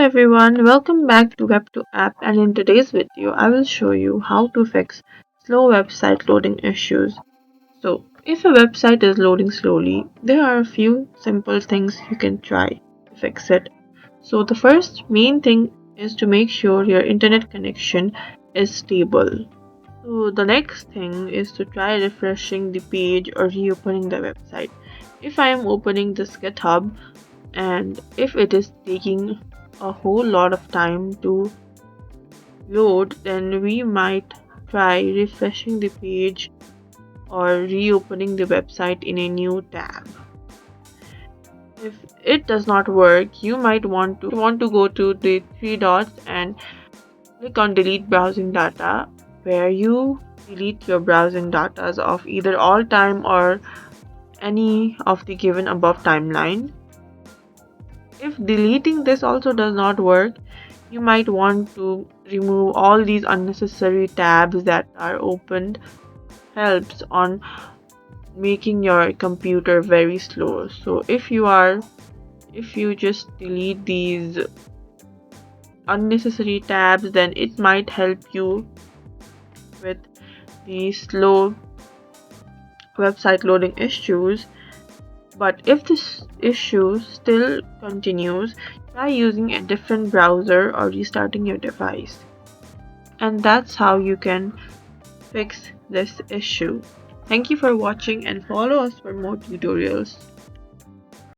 everyone, welcome back to Web2 app, and in today's video I will show you how to fix slow website loading issues. So if a website is loading slowly, there are a few simple things you can try to fix it. So the first main thing is to make sure your internet connection is stable. So the next thing is to try refreshing the page or reopening the website. If I am opening this GitHub and if it is taking a whole lot of time to load, then we might try refreshing the page or reopening the website in a new tab. If it does not work, you might want to go to the three dots and click on delete browsing data, where you delete your browsing data of either all time or any of the given above timeline. If deleting this also does not work, you might want to remove all these unnecessary tabs that are opened. Helps on making your computer very slow. So if you just delete these unnecessary tabs, then it might help you with the slow website loading issues. But if this issue still continues, try using a different browser or restarting your device. And that's how you can fix this issue. Thank you for watching and follow us for more tutorials.